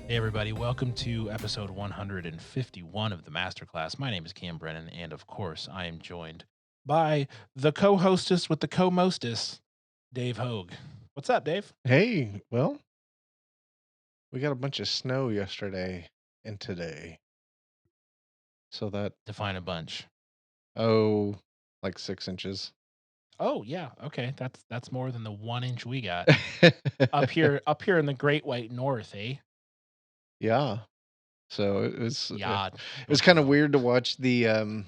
Hey, everybody. Welcome to episode 151 of the Masterclass. My name is Cam Brennan, and of course, I am joined by the co hostess with the co mostess, Dave Hogue. What's up, Dave? Hey, well, we got a bunch of snow yesterday and today. So that, Define a bunch. oh, like 6 inches. Oh, yeah. Okay. That's more than the 1 inch we got up here in the Great White North, eh? Yeah. So it Yeah. was Don't you kind of know? weird to watch on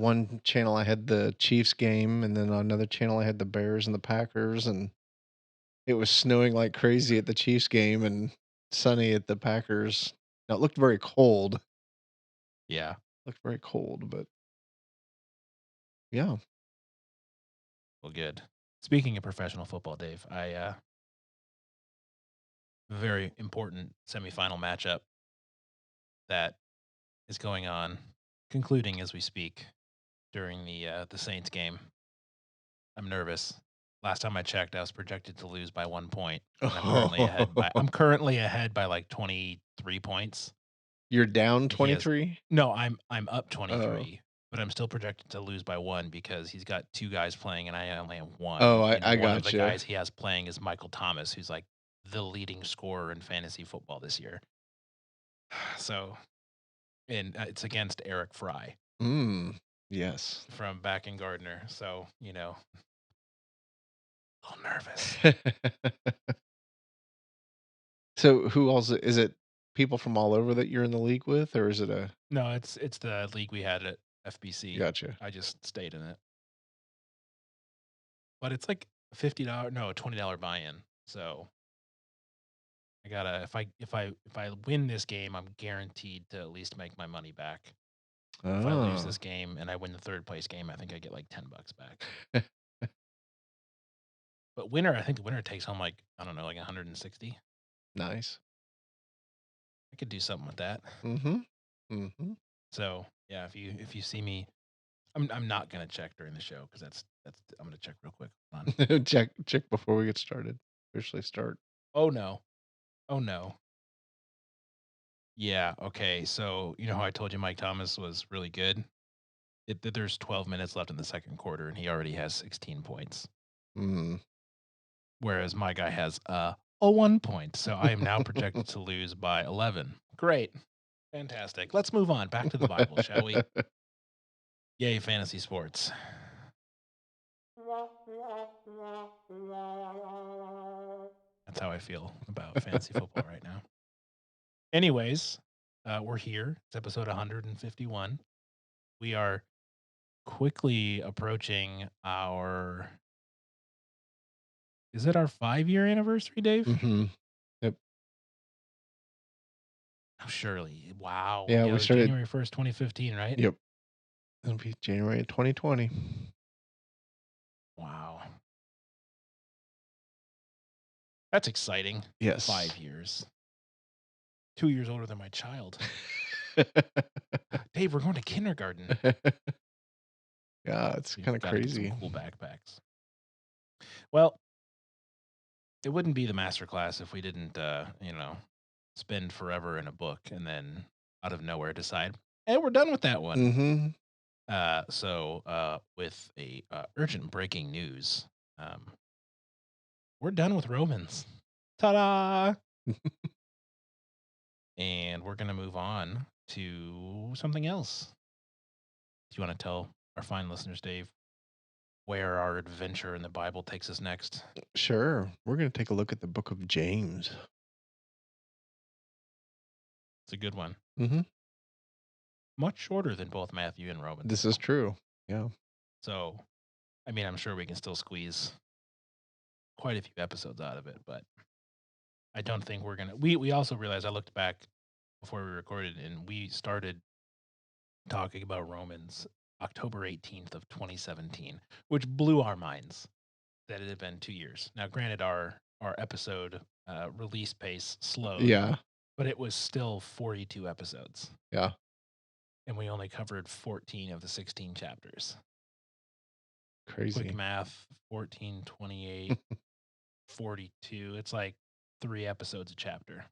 one channel I had the Chiefs game, and then on another channel I had the Bears and the Packers, and it was snowing like crazy at the Chiefs game and sunny at the Packers. Now it looked very cold. Yeah. Looked very cold, but yeah. Well, good. Speaking of professional football, Dave, very important semifinal matchup that is going on, concluding as we speak during the Saints game. I'm nervous. Last time I checked, I was projected to lose by 1 point, and I'm currently ahead by like 23 points. You're down He has 23? no, I'm up Oh. 23, but I'm still projected to lose by 1 because he's got 2 guys playing and I only have 1, Oh, I and I one of the gotcha. guys he has playing is Michael Thomas, who's like the leading scorer in fantasy football this year. So, and it's against Eric Fry Yes. from back in Gardner. So, a little nervous. So, who else is it people from all over that you're in the league with, or is it a No, it's the league we had at FBC. gotcha. I just stayed in it. But it's like $50 no, $20 buy-in. So, I gotta if I win this game, I'm guaranteed to at least make my money back. If I lose Oh. this game and I win the 3rd place game, I think I get like $10 back. But winner, I think the winner takes home like, I don't know, like 160. Nice. I could do something with that. Mhm. Mhm. So, yeah, if you see me, I'm not gonna check during the show because that's I'm gonna check real quick. Hold on. Check before we get started. Officially start. Oh, no. Oh, no. Yeah, okay, so, you know how I told you Mike Thomas was really good? There's 12 minutes left in the 2nd quarter, and he already has 16 points, Mm. whereas my guy has, a 1 point, so I am now projected to lose by 11. Great. Fantastic. Let's move on, back to the Bible, shall we? Yay, fantasy sports. That's how I feel about fantasy football right now. Anyways, we're here. It's episode 151. We are quickly approaching our is it our 5-year anniversary, Dave? Mhm. Yep. Oh, surely. Wow. Yeah, Yeah, it we was started January 1st, 2015, right? yep. It'll be January of 2020. Wow. That's exciting. Yes. 5 years. 2 years older than my child. Dave, we're going to kindergarten. Yeah, it's We've kinda got to get some crazy. cool backpacks. Well, it wouldn't be the master class if we didn't, spend forever in a book and then out of nowhere decide, "Hey, we're done with that one." Mhm. With a urgent breaking news, um, we're done with Romans. Ta-da! And we're gonna move on to something else. Do you want to tell our fine listeners, Dave, where our adventure in the Bible takes us next? Sure. We're gonna take a look at the book of James. It's a good one. Mhm. Much shorter than both Matthew and Romans, This is though. true. Yeah. So, I mean, I'm sure we can still squeeze quite a few episodes out of it, but I don't think we're gonna. We also realized I looked back before we recorded, and we started talking about Romans October 18th of 2017, which blew our minds that it had been 2 years. Now, granted, our episode release pace slowed, Yeah. but it was still 42 episodes, Yeah. and we only covered 14 of the 16 chapters. Quick Crazy. math: 14, 28, 42. It's like 3 episodes a chapter.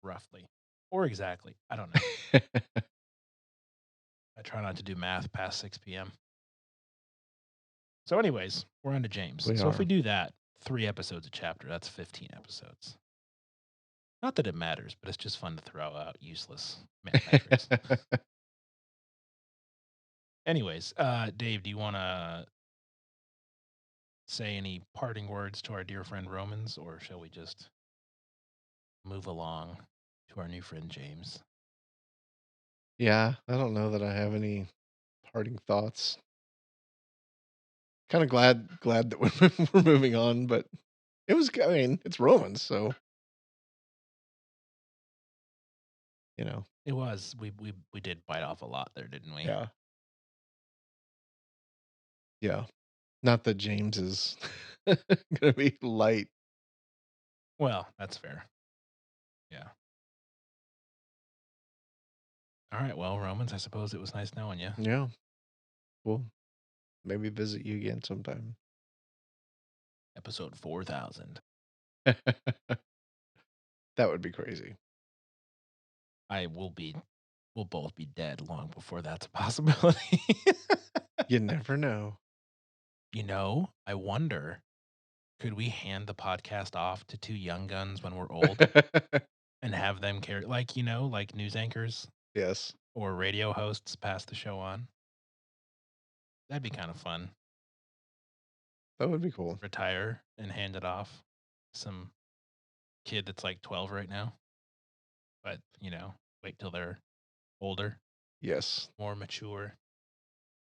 roughly, or exactly. I don't know. I try not to do math past 6 p.m. So, anyways, we're on to James. We So, if we are. do that, 3 episodes a chapter, that's 15 episodes. Not that it matters, but it's just fun to throw out useless metrics. Anyways, Dave, do you want to say any parting words to our dear friend Romans, or shall we just move along to our new friend James? Yeah, I don't know that I have any parting thoughts. Kinda glad that we're moving on, but it was I mean, it's Romans, so, you know. It was we did bite off a lot there, didn't we? Yeah. Yeah. Not that James is gonna be light. Well, that's fair. Yeah. All right. Well, Romans, I suppose it was nice knowing you. Yeah. We'll maybe visit you again sometime. Episode 4000. That would be crazy. I will be. We'll both be dead long before that's a possibility. You never know. I wonder, could we hand the podcast off to two young guns when we're old and have them carry, like, like news anchors Yes. or radio hosts pass the show on? That'd be kind of fun. That would be cool. Retire and hand it off. Some kid that's like 12 right now, but, wait till they're older, Yes. more mature,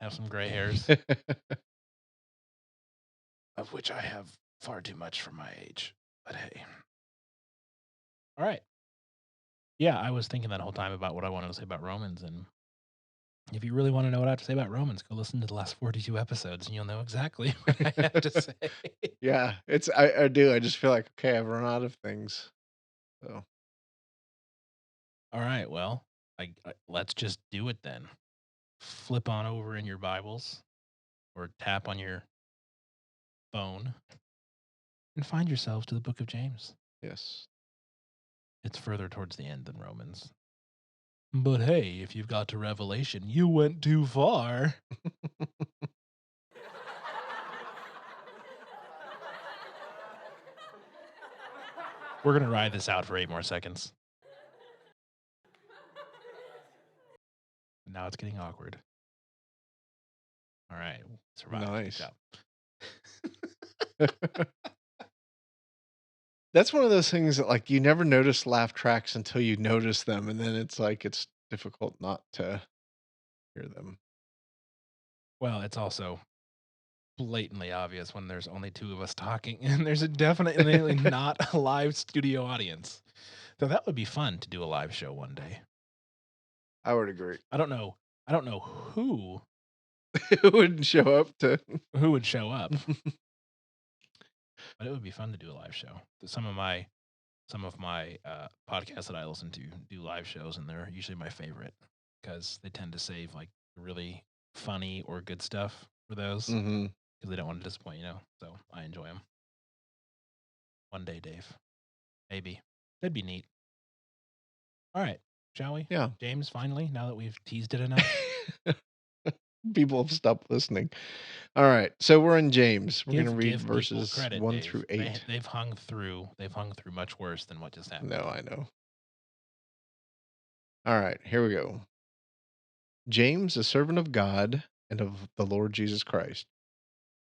have some gray hairs, of which I have far too much for my age. But hey. All right. Yeah, I was thinking that whole time about what I wanted to say about Romans. And if you really want to know what I have to say about Romans, go listen to the last 42 episodes and you'll know exactly what I have to say. Yeah, I do, I just feel like, okay, I've run out of things, so All right. Well, let's just do it then. Flip on over in your Bibles or tap on your phone and find yourselves to the book of James. yes. It's further towards the end than Romans. But hey, if you've got to Revelation, you went too far. We're going to ride this out for 8 more seconds. Now it's getting awkward. All right. Survived. Good Nice. job. That's one of those things that, like, you never notice laugh tracks until you notice them, and then it's like, it's difficult not to hear them. Well, it's also blatantly obvious when there's only two of us talking and there's a definitely not a live studio audience. So that would be fun to do a live show one day. I would agree. I don't know. I don't know Who wouldn't show up to who would show up, but it would be fun to do a live show. Some of my podcasts that I listen to do live shows, and they're usually my favorite because they tend to save like really funny or good stuff for those Mhm. because they don't want to disappoint, So I enjoy them. One day, Dave, maybe that'd be neat. All right, shall we, Yeah. James? Finally, now that we've teased it enough, People have stopped listening. Alright, so we're in James. We're gonna read give people verses credit, 1 through Dave. 8. They've hung through. They've hung through much worse than what just No, happened. I know. Alright, here we go. James, a servant of God and of the Lord Jesus Christ,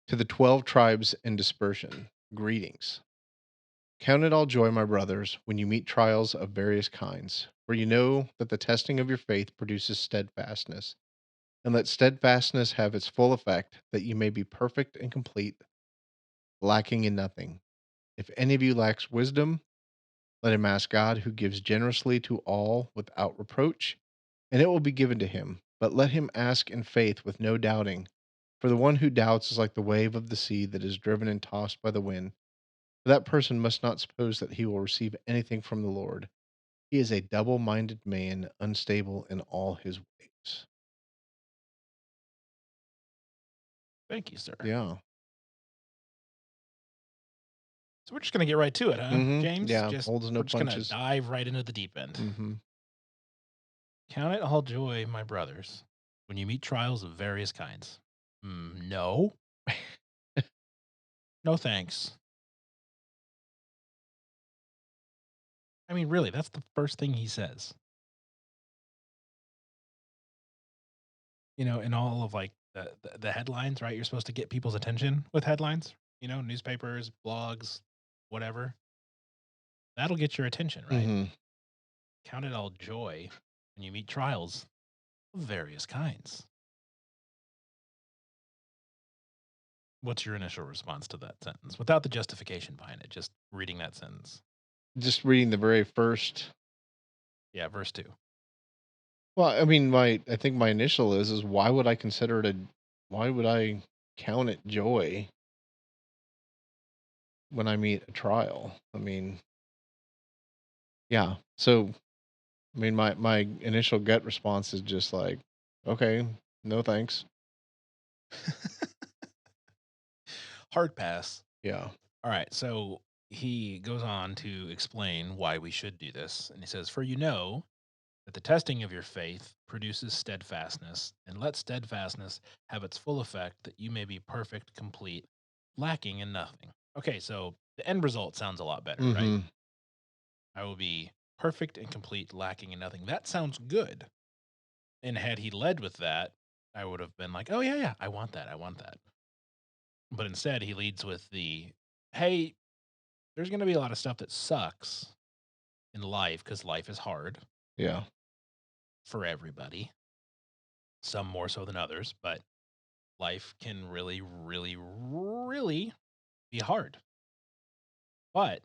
to the 12 tribes in dispersion, greetings. Count it all joy, my brothers, when you meet trials of various kinds, for you know that the testing of your faith produces steadfastness. And let steadfastness have its full effect, that you may be perfect and complete, lacking in nothing. If any of you lacks wisdom, let him ask God, who gives generously to all without reproach, and it will be given to him. But let him ask in faith with no doubting. For the one who doubts is like the wave of the sea that is driven and tossed by the wind. For that person must not suppose that he will receive anything from the Lord. He is a double minded man, unstable in all his ways. Thank you, sir. Yeah. So we're just gonna get right to it, huh, Mhm. James? Yeah, Just holds no we're just gonna punches. dive right into the deep end. Mhm. Count it all joy, my brothers, when you meet trials of various kinds. No, no thanks. I mean, really, that's the first thing he says. In all of like the headlines, right? You're supposed to get people's attention with headlines. Newspapers, blogs, whatever. That'll get your attention, right? Mhm. Count it all joy when you meet trials of various kinds. What's your initial response to that sentence without the justification behind it? Just reading that sentence. Just reading the very first. Yeah, verse 2. Well, I mean, I think my initial is why would I consider it a why would I count it joy when I meet a trial? I mean, yeah. So, I mean, my initial gut response is just like, okay, no thanks. Hard pass. Yeah. All right. So he goes on to explain why we should do this. And he says, "For you know that the testing of your faith produces steadfastness, and let steadfastness have its full effect, that you may be perfect, complete, lacking in nothing." Okay. So the end result sounds a lot better, right? Mhm. I will be perfect and complete, lacking in nothing. That sounds good. And had he led with that, I would have been like, "Oh yeah, yeah, I want that. I want that." But instead, he leads with the, "Hey, there's going to be a lot of stuff that sucks in life because life is hard Yeah. for everybody, some more so than others, but life can really, really, really be hard. But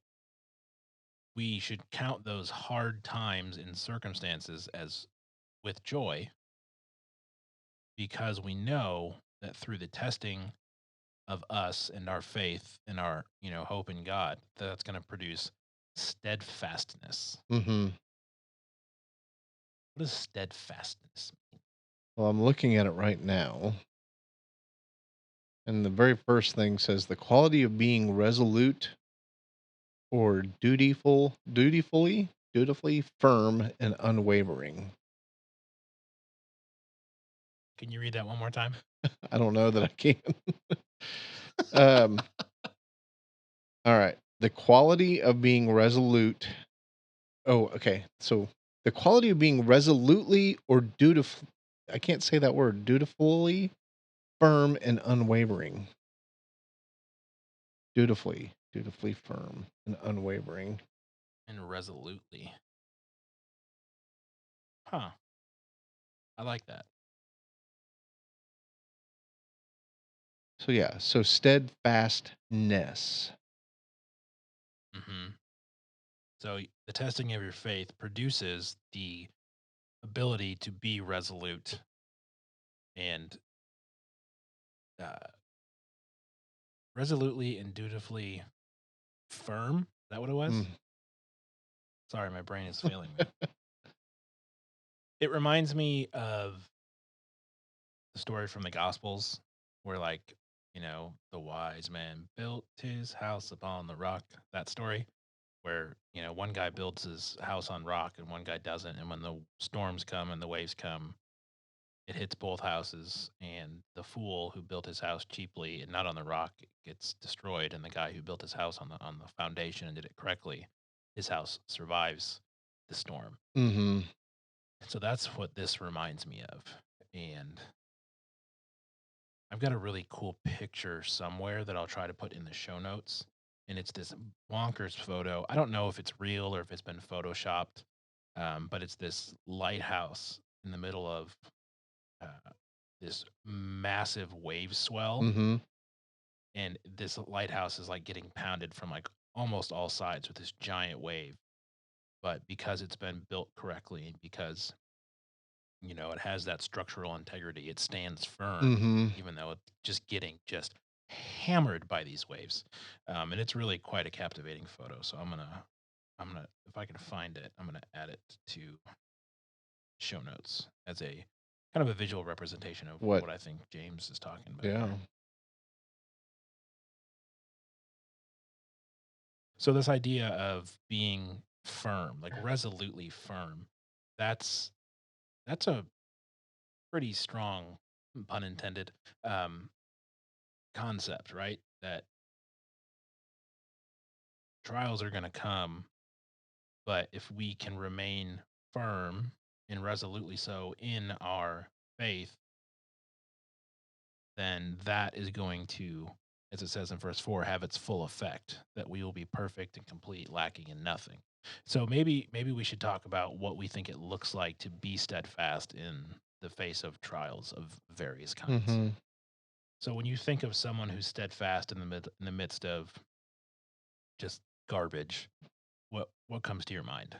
we should count those hard times and circumstances as with joy because we know that through the testing of us and our faith and our, hope in God, that's going to produce steadfastness." Mhm. What does steadfastness mean? Well, I'm looking at it right now, and the very first thing says the quality of being resolute or dutifully firm and unwavering. Can you read that one more time? I don't know that I can. um, all right. The quality of being resolute. Oh, okay. So the quality of being resolutely or dutiful. I can't say that word. Dutifully firm and unwavering. Dutifully firm and unwavering. And resolutely. Huh. I like that. So yeah. So steadfastness. Hmm. So the testing of your faith produces the ability to be resolute and uh, resolutely and dutifully firm. Is that what it was? Mm, Sorry, my brain is failing me. It reminds me of the story from the Gospels where, like, the wise man built his house upon the rock. That story where, one guy builds his house on rock and one guy doesn't. And when the storms come and the waves come, it hits both houses. And the fool who built his house cheaply and not on the rock gets destroyed. And the guy who built his house on the foundation and did it correctly, his house survives the storm. mhm. So that's what this reminds me of. And I've got a really cool picture somewhere that I'll try to put in the show notes. And it's this bonkers photo. I don't know if it's real or if it's been photoshopped, but it's this lighthouse in the middle of uh, this massive wave swell. Mhm. And this lighthouse is like getting pounded from like almost all sides with this giant wave. But because it's been built correctly, and because it has that structural integrity. It stands firm, Mhm. even though it's just getting just hammered by these waves. And it's really quite a captivating photo. So I'm gonna, if I can find it, I'm gonna add it to show notes as a kind of a visual representation of What? what I think James is talking about Yeah. here. So this idea of being firm, like resolutely firm, that's that's a pretty strong, pun intended, um, concept, right? That trials are going to come, but if we can remain firm and resolutely so in our faith, then that is going to, as it says in verse 4, have its full effect, that we will be perfect and complete, lacking in nothing. So maybe we should talk about what we think it looks like to be steadfast in the face of trials of various kinds. Mhm. So when you think of someone who's steadfast in the midst of just garbage, what comes to your mind?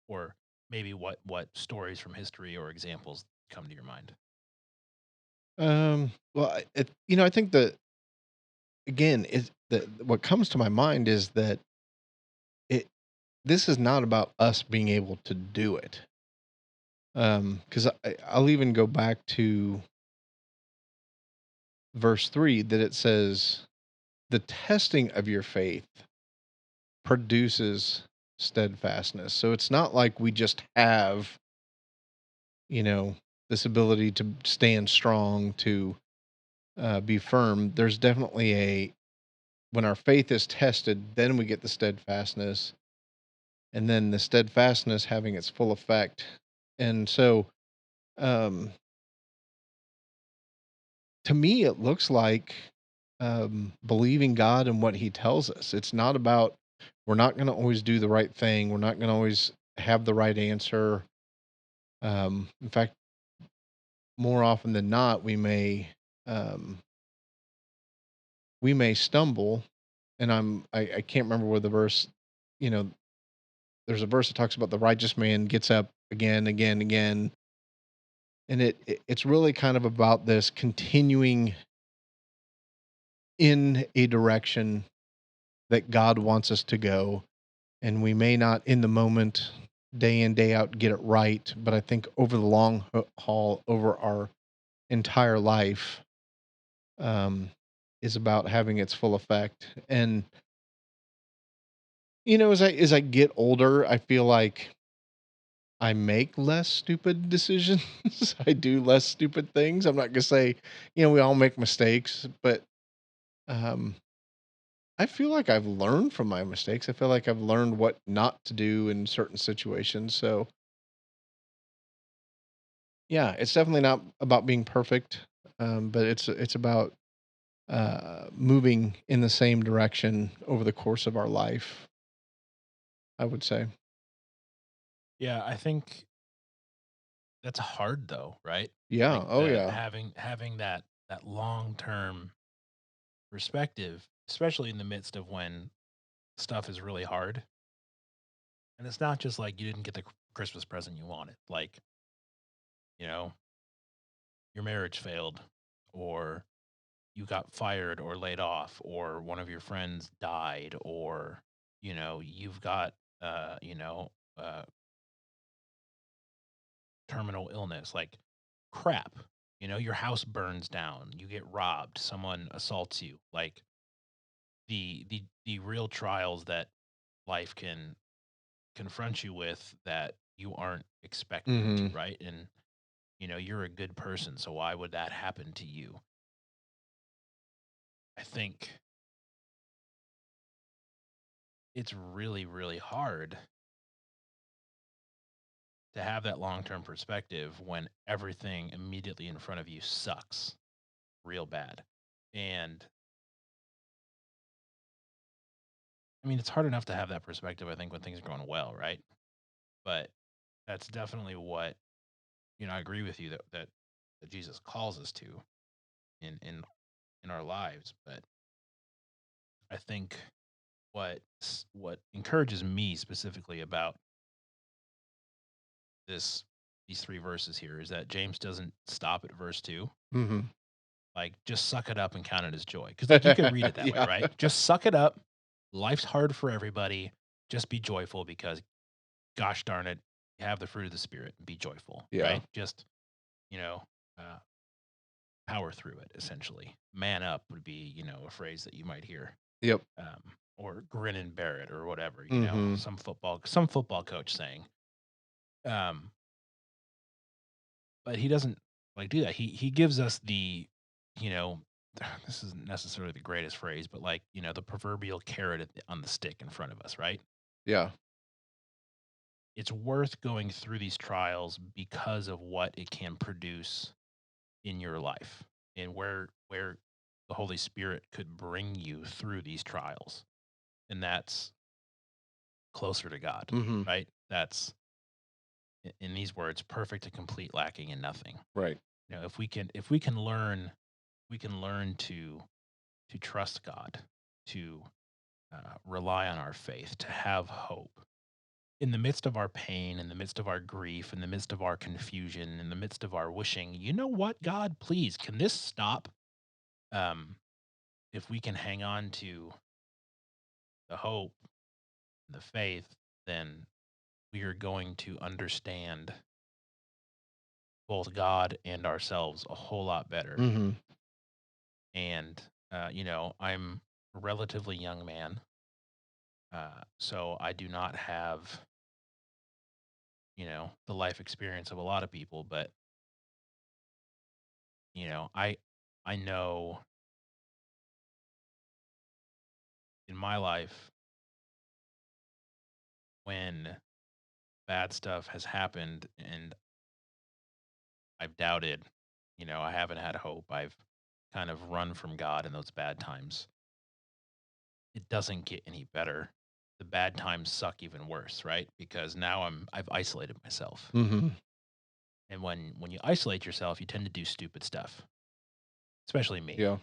Or maybe what stories from history or examples come to your mind? Well, I think that again, is that what comes to my mind is that it this is not about us being able to do it. Because I'll even go back to verse 3 that it says, "The testing of your faith produces steadfastness." So it's not like we just have, you know, this ability to stand strong, to be firm. There's definitely a when our faith is tested, then we get the steadfastness, and then the steadfastness having its full effect. And so, um, to me, it looks like believing God and what He tells us. It's not about we're not going to always do the right thing. We're not going to always have the right answer. In fact, more often than not, um, we may stumble. And I can't remember where the verse, you know, there's a verse that talks about the righteous man gets up again, again, again, and it's really kind of about this continuing in a direction that God wants us to go, and we may not in the moment, day in day out, get it right, but I think over the long haul, over our entire life, um, is about having its full effect. And as I get older, I feel like I make less stupid decisions. I do less stupid things. I'm not gonna say, we all make mistakes, but um, I feel like I've learned from my mistakes. I feel like I've learned what not to do in certain situations. So yeah, it's definitely not about being perfect, but it's about moving in the same direction over the course of our life, I would say. Yeah, I think that's hard though, right? Like Yeah. Oh the yeah. having that long-term perspective, especially in the midst of when stuff is really hard. And it's not just like you didn't get the Christmas present you wanted. Like, you know, your marriage failed, or you got fired or laid off, or one of your friends died, or you've got uh, you know, uh terminal illness, like crap. Your house burns down, you get robbed, someone assaults you. Like the real trials that life can confront you with that you aren't expecting to, Hmm. right? And you're a good person, so why would that happen to you? I think it's really, really hard to have that long-term perspective when everything immediately in front of you sucks real bad. And I mean, it's hard enough to have that perspective, I think, when things are going well, right? But that's definitely what, I agree with you that Jesus calls us to in our lives. But I think what encourages me specifically about these three verses here is that James doesn't stop at verse 2. Hmm. Like, just suck it up and count it as joy. Because like you could read it that way, Yeah. right? Just suck it up. Life's hard for everybody. Just be joyful because gosh darn it, you have the fruit of the spirit. Be joyful, Yeah. right? Just, you know, uh, power through it essentially. Man up would be, a phrase that you might hear. Yep. Um, or grin and bear it or whatever, Mhm. some football coach saying. Um, but he doesn't like do that. He gives us you know, this isn't necessarily the greatest phrase, but like, the proverbial carrot on the stick in front of us, right? Yeah. It's worth going through these trials because of what it can produce in your life and where the Holy Spirit could bring you through these trials. And that's closer to God, Mhm. right? That's in these words, perfect and complete, lacking in nothing. Right. If we can learn to trust God, to rely on our faith, to have hope in the midst of our pain, in the midst of our grief, in the midst of our confusion, in the midst of our wishing, you know what, God, please, can this stop? Um, if we can hang on to the hope, the faith, then we are going to understand both God and ourselves a whole lot better. Mhm. And, I'm a relatively young man. So I do not have, the life experience of a lot of people, but, I know in my life when bad stuff has happened and I've doubted, I haven't had hope. I've kind of run from God in those bad times. It doesn't get any better. The bad times suck even worse, right? Because now I've isolated myself. Mhm. And when you isolate yourself, you tend to do stupid stuff, especially me, Yeah.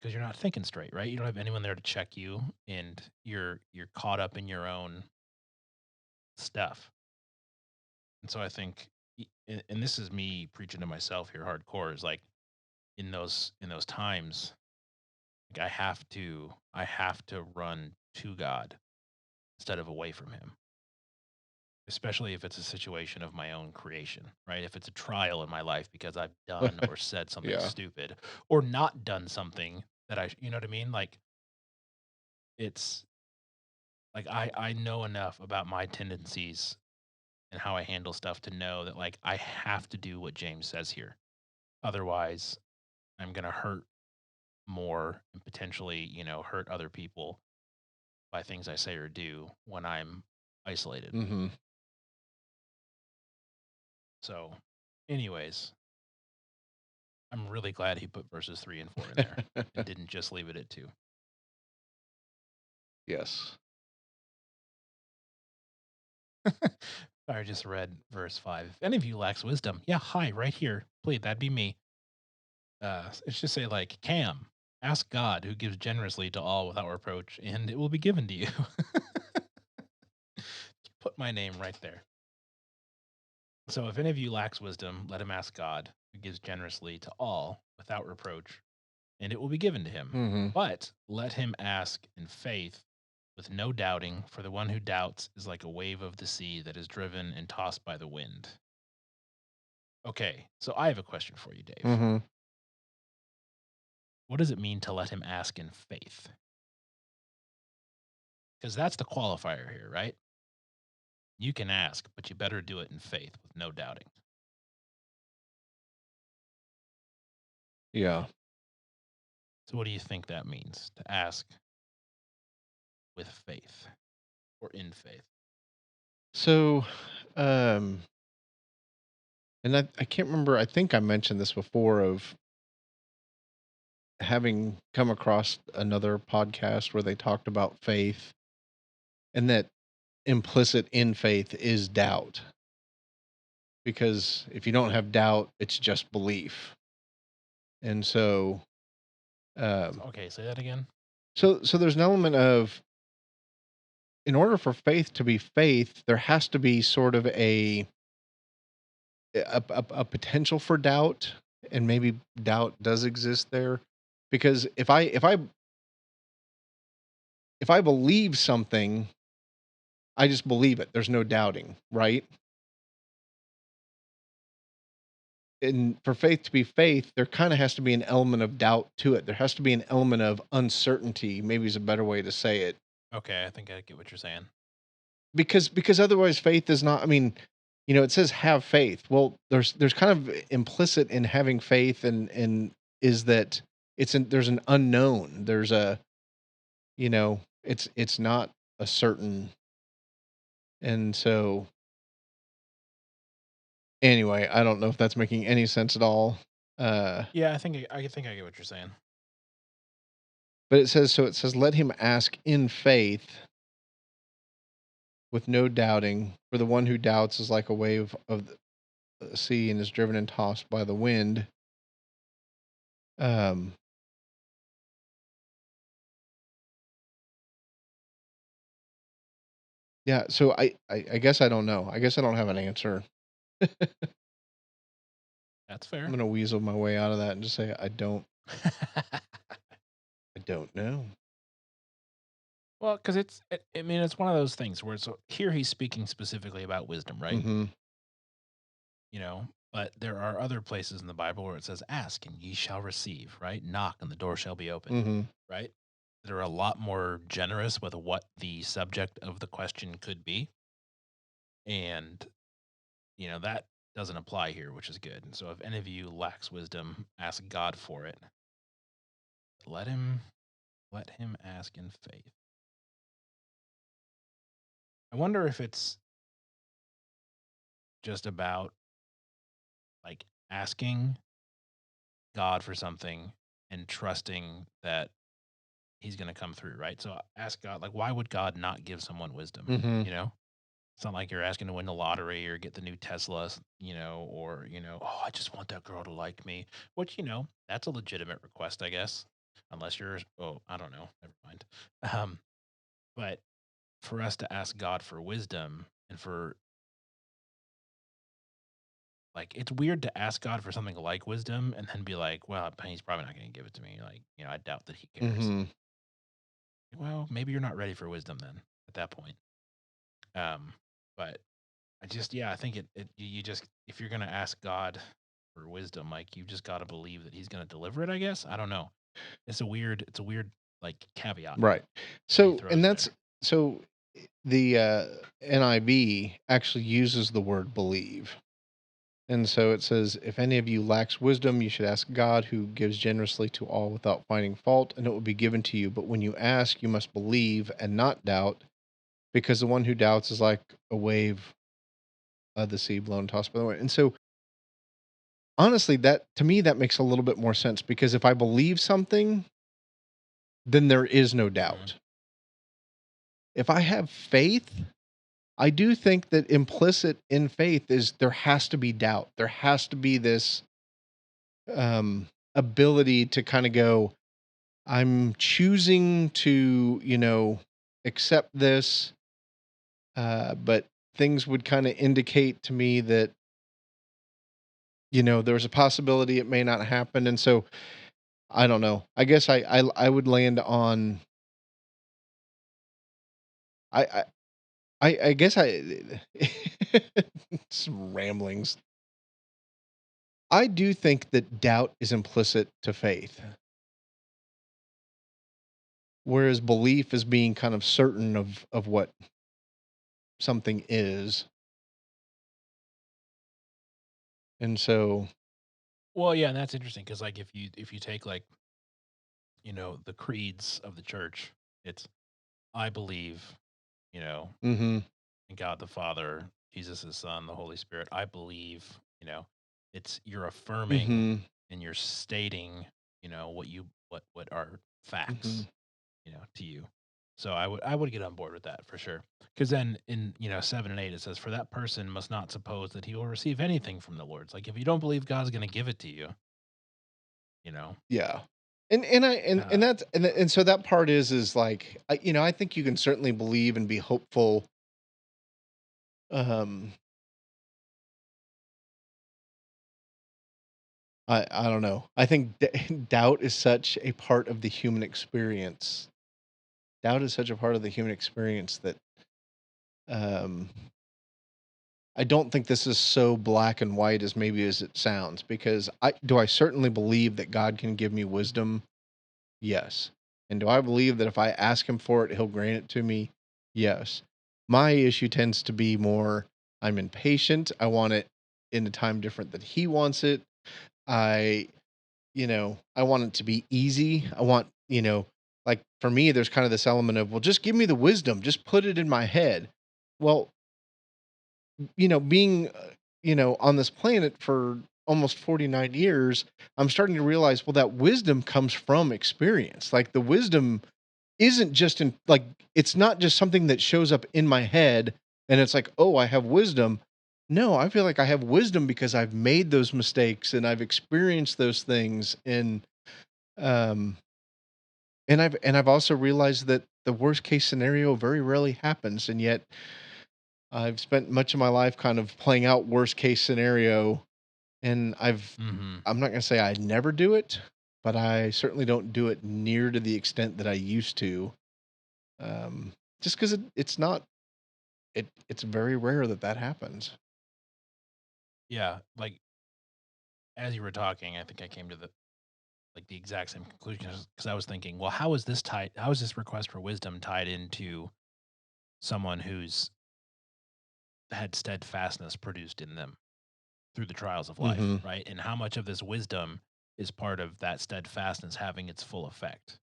because you're not thinking straight, right? You don't have anyone there to check you, and you're caught up in your own stuff. And so I think, and this is me preaching to myself here, hardcore, is like in those times, like I have to run to God instead of away from Him, especially if it's a situation of my own creation, right? If it's a trial in my life because I've done or said something Yeah. stupid or not done something that you know what I mean? Like it's like I know enough about my tendencies and how I handle stuff to know that like I have to do what James says here. Otherwise, I'm going to hurt more and potentially, hurt other people by things I say or do when I'm isolated. Mhm. So, anyways, I'm really glad he put verses 3 and 4 in there and didn't just leave it at 2. Yes. I just read verse 5. If any of you lacks wisdom, yeah, hi, right here. Please, that'd be me. It should say like, Cam, ask God who gives generously to all without reproach, and it will be given to you. Put my name right there. So if any of you lacks wisdom, let him ask God, who gives generously to all without reproach, and it will be given to him. Mhm. But let him ask in faith with no doubting, for the one who doubts is like a wave of the sea that is driven and tossed by the wind. Okay, so I have a question for you, Dave. Mhm. What does it mean to let him ask in faith? Because that's the qualifier here, right? You can ask, but you better do it in faith with no doubting. Yeah. So, what do you think that means to ask with faith or in faith? So, um, and I can't remember. I think I mentioned this before of having come across another podcast where they talked about faith and that implicit in faith is doubt. Because if you don't have doubt, it's just belief. And so, um, Okay, say that again. so there's an element of in order for faith to be faith, there has to be sort of a potential for doubt, and maybe doubt does exist there. Because if I believe something, I just believe it. There's no doubting, right? and for faith to be faith, there kinda has to be an element of doubt to it. There has to be an element of uncertainty, maybe is a better way to say it. Okay, I think I get what you're saying. Because otherwise faith is not, I mean, it says have faith. Well, there's kind of implicit in having faith and is that there's an unknown. There's a, it's not a certain, and so anyway, I don't know if that's making any sense at all. Uh Yeah, I think I get what you're saying. but it says let him ask in faith with no doubting, for the one who doubts is like a wave of the sea and is driven and tossed by the wind. Um Yeah, so I guess I don't know. I guess I don't have an answer. That's I'm fair. gonna weasel my way out of that and just say I don't know. Well, because I mean, it's one of those things where so here he's speaking specifically about wisdom, right? Mhm. But there are other places in the Bible where it says, "Ask and ye shall receive," right? Knock and the door shall be opened, Mhm. right? They're a lot more generous with what the subject of the question could be, and that doesn't apply here, which is good. And so, if any of you lacks wisdom, ask God for it. Let him let him ask in faith. I wonder if it's just about like asking God for something and trusting that he's going to come through, right? So ask God, like, why would God not give someone wisdom? Mhm. You know, it's not like you're asking to win the lottery or get the new Tesla, or, oh, I just want that girl to like me, which, that's a legitimate request, I guess, unless you're, oh, I don't know, never mind. Um, but for us to ask God for wisdom and for like, it's weird to ask God for something like wisdom and then be like, well, he's probably not going to give it to me. Like, I doubt that he cares. Mhm. Well, maybe you're not ready for wisdom then at that point. Um, but yeah, I think you just, if you're going to ask God for wisdom, like you just got to believe that he's going to deliver it, I guess. I don't know. It's a weird like caveat Right. that he So, and throws that's there. so the NIV actually uses the word believe. And so it says, if any of you lacks wisdom, you should ask God, who gives generously to all without finding fault, and it will be given to you. But when you ask, you must believe and not doubt, because the one who doubts is like a wave of the sea blown, tossed by the wind. And so, honestly, that to me, that makes a little bit more sense because if I believe something, then there is no Mhm. doubt. If I have faith, I do think that implicit in faith is there has to be doubt. There has to be this ability to kind of go, I'm choosing to, accept this, but things would kind of indicate to me that, there's a possibility it may not happen. And so I don't know. I guess I would land on I I guess I some ramblings. I do think that doubt is implicit to faith, whereas belief is being kind of certain of what something is. And so, Well, yeah, and that's interesting because like if you take like the creeds of the church, it's I believe you know mhm, in God the Father, Jesus the Son, the Holy Spirit. I believe, it's you're affirming mhm, and you're stating, what are facts, mhm, to you. So I would get on board with that for sure. Because then in 7 and 8 it says, "For that person must not suppose that he will receive anything from the Lord." It's like if you don't believe God's going to give it to you, you know. yeah. And Uh, that's and so that part is like I think you can certainly believe and be hopeful. Um, I don't know. I think doubt is such a part of the human experience. Doubt is such a part of the human experience that um I don't think this is so black and white as maybe as it sounds, because I certainly believe that God can give me wisdom. Yes. And do I believe that if I ask him for it, he'll grant it to me? Yes. My issue tends to be more I'm impatient. I want it in a time different that he wants it. I, I want it to be easy. I want, like for me, there's kind of this element of, well, just give me the wisdom, just put it in my head. Well, being, on this planet for almost 49 years, I'm starting to realize, well, that wisdom comes from experience. Like the wisdom isn't just in, like, it's not just something that shows up in my head and it's like, oh, I have wisdom. No, I feel like I have wisdom because I've made those mistakes and I've experienced those things. Um, and I've also realized that the worst case scenario very rarely happens. And yet I've spent much of my life kind of playing out worst case scenario, and Mhm. I'm not gonna say I never do it, but I certainly don't do it near to the extent that I used to. Just because it's very rare that that happens. Yeah, like, as you were talking, I think I came to the exact same conclusion because I was thinking, well, how is this request for wisdom tied into someone who's had steadfastness produced in them through the trials of life, Mhm. right? And how much of this wisdom is part of that steadfastness having its full effect?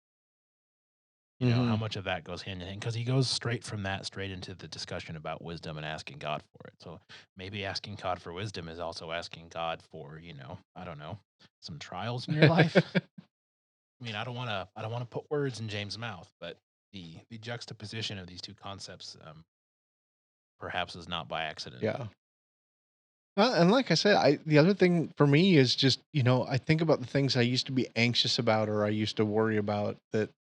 How Mhm. much of that goes hand in hand? Because he goes straight from that straight into the discussion about wisdom and asking God for it. So maybe asking God for wisdom is also asking God for, I don't know, some trials in your life. I mean, I don't want to put words in James' mouth, but the juxtaposition of these two concepts perhaps is not by accident. Yeah. Well, and like I said, I the other thing for me is just, I think about the things I used to be anxious about or I used to worry about that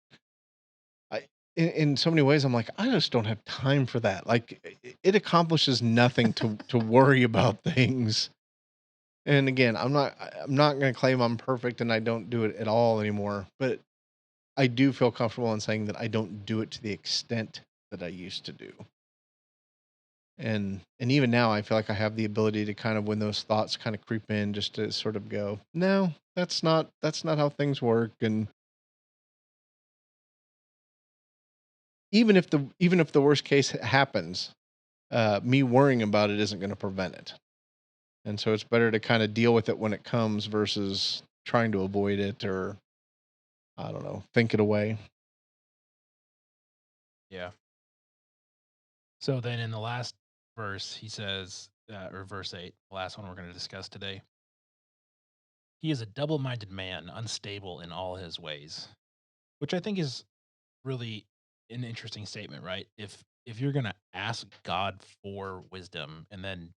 I in so many ways I'm like, I just don't have time for that. Like it accomplishes nothing to worry about things. And again, I'm not going to claim I'm perfect and I don't do it at all anymore, but I do feel comfortable in saying that I don't do it to the extent that I used to do. And even now I feel like I have the ability to kind of when those thoughts kind of creep in just to sort of go, no, that's not how things work. And even if the worst case happens, me worrying about it isn't going to prevent it. And so it's better to kind of deal with it when it comes versus trying to avoid it or I don't know, think it away. Yeah. So then in the last verse, he says, or verse 8, the last one we're going to discuss today, he is a double minded man, unstable in all his ways, which I think is really an interesting statement, right? If you're going to ask God for wisdom and then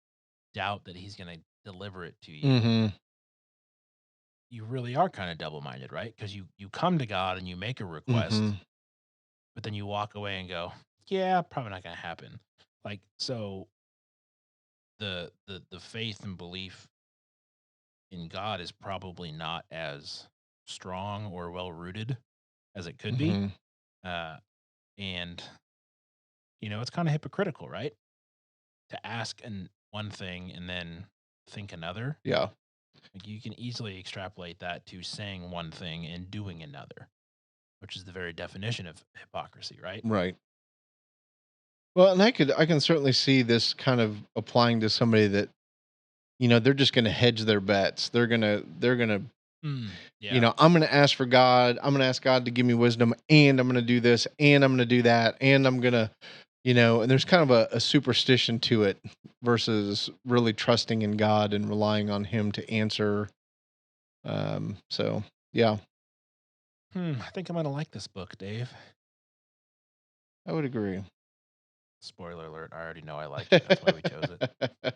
doubt that he's going to deliver it to you, Mhm. you really are kind of double minded, right? Because you come to God and you make a request, Mhm. but then you walk away and go, yeah, probably not going to happen. Like so, the faith and belief in God is probably not as strong or well rooted as it could be. Mhm. Uh, and it's kind of hypocritical, right? To ask one thing and then think another. Yeah. Like you can easily extrapolate that to saying one thing and doing another, which is the very definition of hypocrisy, right? Right. Well, and I can certainly see this kind of applying to somebody that, they're just going to hedge their bets. They're going to Yeah. I'm going to ask for God. I'm going to ask God to give me wisdom and I'm going to do this and I'm going to do that and I'm going to, and there's kind of a superstition to it versus really trusting in God and relying on him to answer. So yeah, I think I'm gonna like this book, Dave. I would agree. Spoiler alert, I already know I like it. That's why we chose it.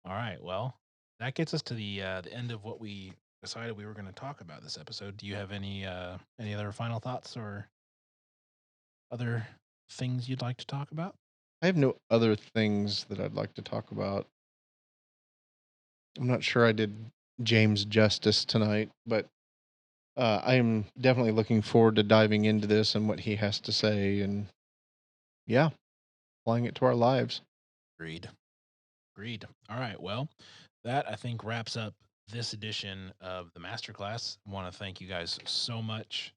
All right. Well, that gets us to the end of what we decided we were going to talk about this episode. Do you have any other final thoughts or other things you'd like to talk about? I have no other things that I'd like to talk about. I'm not sure I did James justice tonight, but I am definitely looking forward to diving into this and what he has to say. And yeah, applying it to our lives. Agreed. Agreed. All right. Well, that I think wraps up this edition of the masterclass. I want to thank you guys so much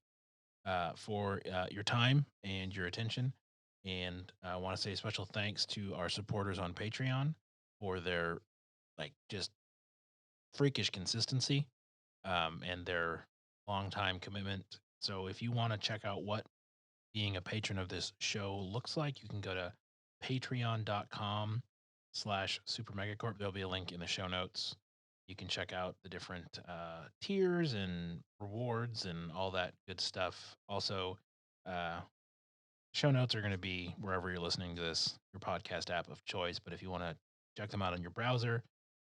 for your time and your attention. And I want to say special thanks to our supporters on Patreon for their like just freakish consistency and their long time commitment. So if you want to check out what being a patron of this show looks like, you can go to patreon.com/super megacorp. There'll be a link in the show notes. You can check out the different tiers and rewards and all that good stuff. Also, uh, show notes are going to be wherever you're listening to this, your podcast app of choice. But if you want to check them out on your browser,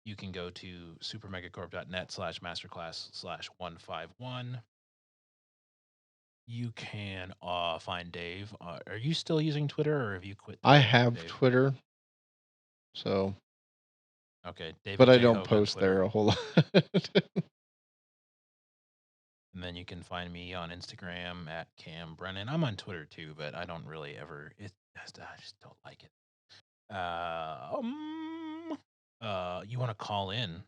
you can go to supermegacorp.net/masterclass/151. You can find Dave. Are you still using Twitter or have you quit I Twitter, have Dave? Twitter, so Okay, David but I J. don't Hogue on post there Twitter. a whole lot. And then you can find me on Instagram at Cam Brennan. I'm on Twitter too, but I don't really ever. I just don't like it. You want to call in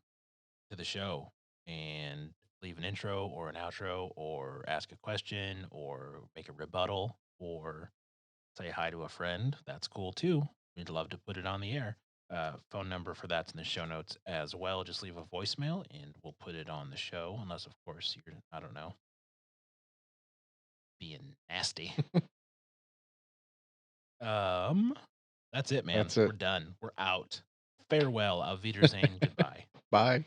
to the show and leave an intro or an outro or ask a question or make a rebuttal or say hi to a friend, that's cool too. We'd love to put it on the air. Phone number for that's in the show notes as well. Just leave a voicemail and we'll put it on the show, unless, of course, you're, I don't know, being nasty. Um, that's it, man. That's We're it. done. We're out. Farewell. Auf Wiedersehen. Goodbye. Bye.